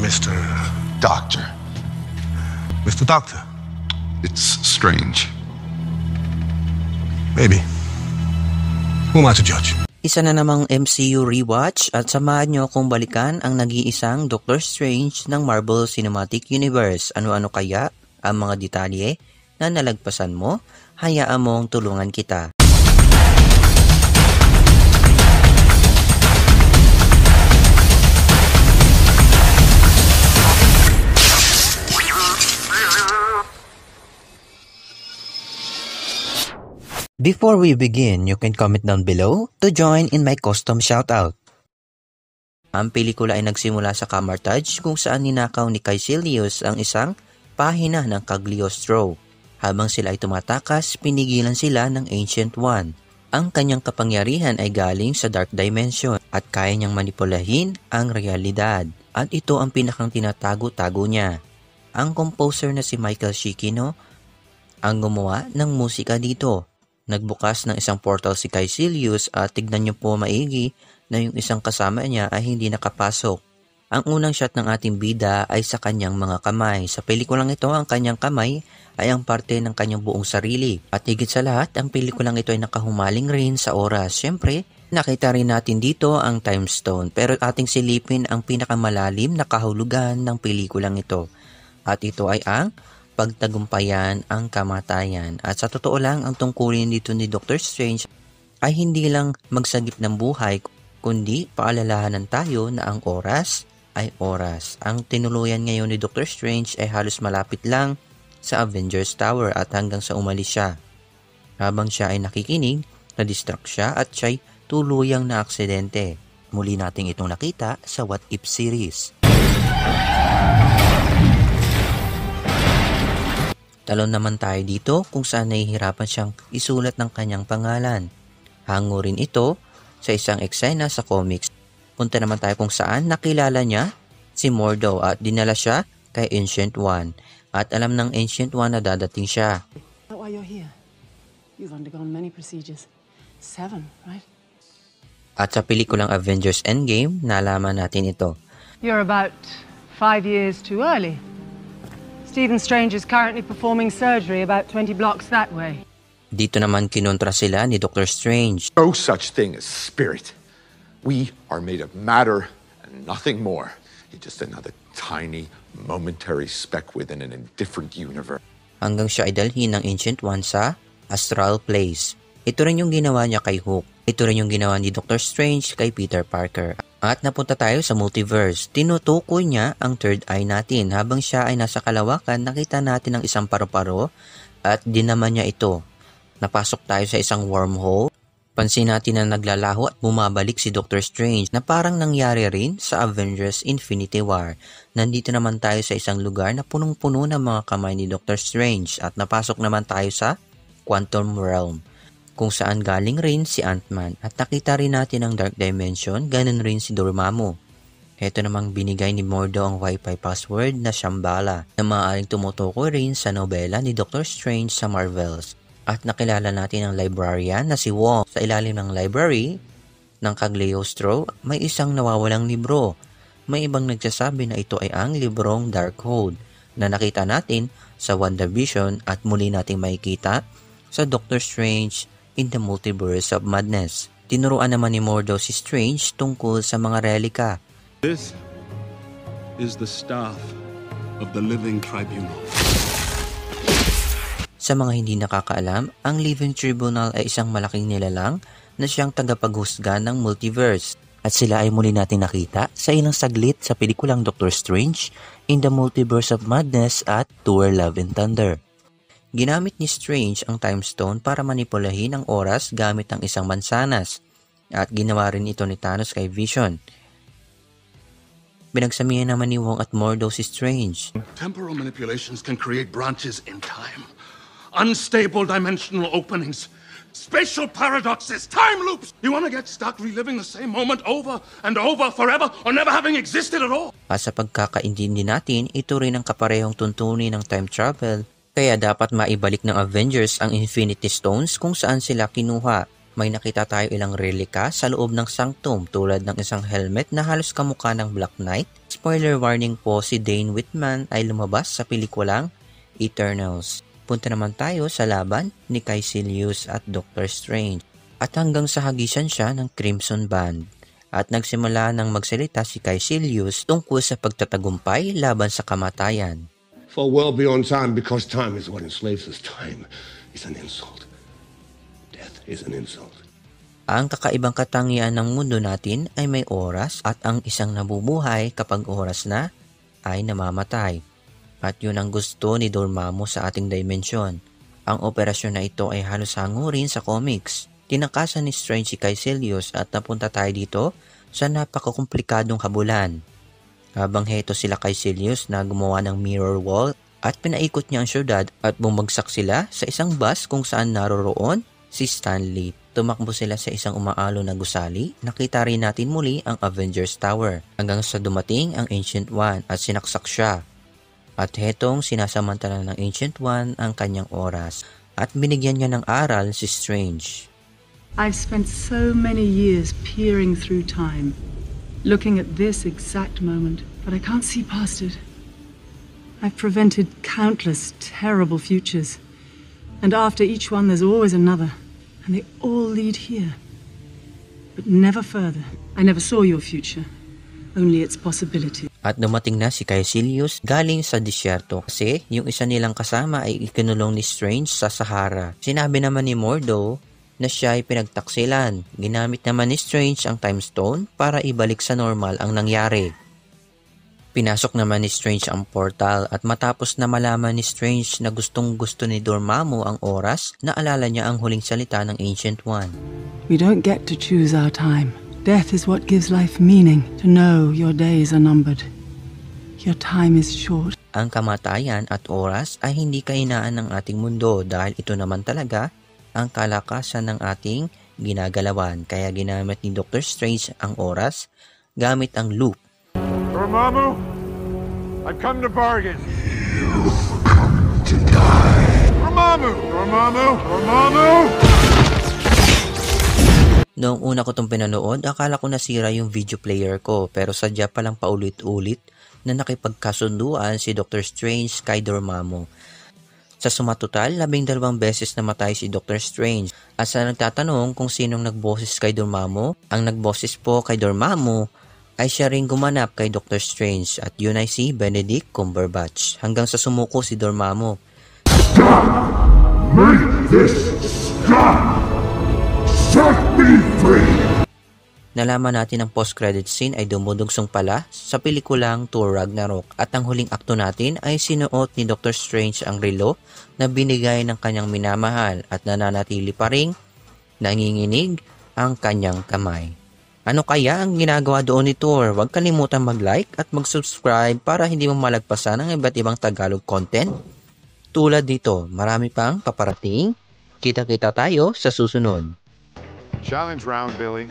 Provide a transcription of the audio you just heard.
Mr. Doctor. Mr. Doctor. It's strange. Maybe. Who am I to judge? Isa na namang MCU rewatch at samahan nyo kung balikan ang nag-iisang Doctor Strange ng Marvel Cinematic Universe. Ano-ano kaya ang mga detalye na nalagpasan mo? Hayaan mong tulungan kita. Before we begin, you can comment down below to join in my custom shoutout. Ang pelikula ay nagsimula sa Camartage kung saan ninakaw ni Caecilius ang isang pahina ng Cagliostro. Habang sila ay tumatakas, pinigilan sila ng Ancient One. Ang kanyang kapangyarihan ay galing sa Dark Dimension at kaya niyang manipulahin ang realidad. At ito ang pinakang tinatago-tago niya. Ang composer na si Michael Giacchino ang gumawa ng musika dito. Nagbukas ng isang portal si Caecilius at tignan niyo po maigi na yung isang kasama niya ay hindi nakapasok. Ang unang shot ng ating bida ay sa kanyang mga kamay. Sa pelikulang ito, ang kanyang kamay ay ang parte ng kanyang buong sarili. At higit sa lahat, ang pelikulang ito ay nakahumaling rin sa oras. Siyempre, nakita rin natin dito ang time stone. Pero ating silipin ang pinakamalalim na kahulugan ng pelikulang ito. At ito ay ang pagtagumpayan ang kamatayan. At sa totoo lang, ang tungkulin dito ni Doctor Strange ay hindi lang magsagip ng buhay, kundi paalalahanan tayo na ang oras ay oras. Ang tinuluyan ngayon ni Doctor Strange ay halos malapit lang sa Avengers Tower at hanggang sa umalis siya. Habang siya ay nakikinig, na-distract siya at siya'y tuluyang na aksidente. Muli nating itong nakita sa What If series. Talon naman tayo dito kung saan nahihirapan siyang isulat ng kanyang pangalan. Hango rin ito sa isang eksena sa comics. Punta naman tayo kung saan nakilala niya si Mordo at dinala siya kay Ancient One. At alam ng Ancient One na dadating siya. Why you're here? You've undergone many procedures. 7, right? At sa pelikulang Avengers Endgame, nalaman natin ito. You're about 5 years too early. Stephen Strange is currently performing surgery about 20 blocks that way. Dito naman kinontra sila ni Doctor Strange. No such thing as spirit. We are made of matter and nothing more. You're just another tiny, momentary speck within an indifferent universe. Hanggang siya ay dalhin ng Ancient One sa Astral Place. Ito rin yung ginawa niya kay Hook. Ito rin yung ginawa ni Doctor Strange kay Peter Parker. At napunta tayo sa multiverse. Tinutukoy niya ang third eye natin. Habang siya ay nasa kalawakan, nakita natin ang isang paru-paro at dinaman niya ito. Napasok tayo sa isang wormhole. Pansin natin na naglalaho at bumabalik si Doctor Strange na parang nangyari rin sa Avengers Infinity War. Nandito naman tayo sa isang lugar na punong-puno ng mga kamay ni Doctor Strange at napasok naman tayo sa Quantum Realm, kung saan galing rin si Ant-Man at nakita rin natin ang Dark Dimension, ganun rin si Dormammu. Ito namang binigay ni Mordo ang Wi-Fi password na Shambhala na maaaring tumutukoy rin sa nobela ni Doctor Strange sa Marvels. At nakilala natin ang librarian na si Wong. Sa ilalim ng library ng Cagliostro, may isang nawawalang libro. May ibang nagsasabi na ito ay ang librong Darkhold na nakita natin sa WandaVision at muli nating makikita sa Doctor Strange in the Multiverse of Madness. Tinuruan naman ni Mordo si Strange tungkol sa mga relika. This is the staff of the Living Tribunal. Sa mga hindi nakakaalam, ang Living Tribunal ay isang malaking nilalang na siyang tagapaghusga ng multiverse. At sila ay muli natin nakita sa ilang saglit sa pelikulang Doctor Strange in the Multiverse of Madness at Thor Love and Thunder. Ginamit ni Strange ang Time Stone para manipulahin ang oras gamit ang isang mansanas. At ginawa rin ito ni Thanos kay Vision. Pinagsamihan naman ni Wong at Mordo si Strange. Temporal manipulations can create branches in time. Unstable dimensional openings. Spatial paradoxes. Time loops. You want to get stuck reliving the same moment over and over forever or never having existed at all? At sa pagkakaintindi natin, ito rin ang kaparehong tuntunin ng time travel. Kaya dapat maibalik ng Avengers ang Infinity Stones kung saan sila kinuha. May nakita tayo ilang relika sa loob ng sanctum tulad ng isang helmet na halos kamukha ng Black Knight. Spoiler warning po, si Dane Whitman ay lumabas sa pelikulang Eternals. Punta naman tayo sa laban ni Kaecilius at Doctor Strange. At hanggang sa hagisan siya ng Crimson Band. At nagsimula nang magsalita si Kaecilius tungkol sa pagtatagumpay laban sa kamatayan. For well beyond time, because time is what enslaves us. Time is an insult. Death is an insult. Ang kakaibang katangian ng mundo natin ay may oras at ang isang nabubuhay kapag oras na ay namamatay. At yun ang gusto ni Dormammu sa ating dimensyon. Ang operasyon na ito ay halos hango rin sa comics. Tinakasan ni Strange si Kaecilius at napunta tayo dito sa napakakomplikadong habulan. Habang heto sila Kaecilius na gumawa ng mirror wall at pinaikot niya ang syudad at bumagsak sila sa isang bus kung saan naroroon si Stanley. Tumakbo sila sa isang umaalo na gusali. Nakita rin natin muli ang Avengers Tower hanggang sa dumating ang Ancient One at sinaksak siya. At hetong sinasamantala ng Ancient One ang kanyang oras at binigyan niya ng aral si Strange. I've spent so many years peering through time, looking at this exact moment, but I can't see past it. I've prevented countless terrible futures, and after each one there's always another, and they all lead here, but never further. I never saw your future, only its possibility. At dumating na si Kaecilius galing sa disyerto kasi yung isa nilang kasama ay ikinulong ni Strange sa Sahara. Sinabi naman ni Mordo na siya ay pinagtaksilan. Ginamit naman ni Strange ang Time Stone para ibalik sa normal ang nangyari. Pinasok naman ni Strange ang portal at matapos na malaman ni Strange na gustong-gusto ni Dormammu ang oras, naalala niya ang huling salita ng Ancient One. We don't get to choose our time. Death is what gives life meaning. To know your days are numbered. Your time is short. Ang kamatayan at oras ay hindi kahinaan ng ating mundo dahil ito naman talaga ang kalakasan ng ating ginagalawan. Kaya ginamit ni Doctor Strange ang oras gamit ang loop. Dormammu, I've come to bargain. You've come to die. Dormammu! Dormammu! Dormammu! Noong una ko itong pinanood, akala ko nasira yung video player ko pero sadya palang paulit-ulit na nakipagkasunduan si Doctor Strange kay Dormammu. Sa sumatotal, 12 beses namatay si Doctor Strange. At sa nagtatanong kung sinong nagboses kay Dormammu, ang nagboses po kay Dormammu ay siya ring gumanap kay Doctor Strange at yun ay si Benedict Cumberbatch. Hanggang sa sumuko si Dormammu. Stop! Make this stop! Set me free! Nalaman natin ang post-credit scene ay dumudugsong pala sa pelikulang Thor Ragnarok at ang huling akto natin ay sinuot ni Doctor Strange ang relo na binigay ng kanyang minamahal at nananatili pa ring nanginginig ang kanyang kamay. Ano kaya ang ginagawa doon ni Thor? Huwag kalimutan mag-like at mag-subscribe para hindi mo malagpasan ang iba't ibang Tagalog content. Tulad nito, marami pang paparating. Kita-kita tayo sa susunod. Challenge round, Billy.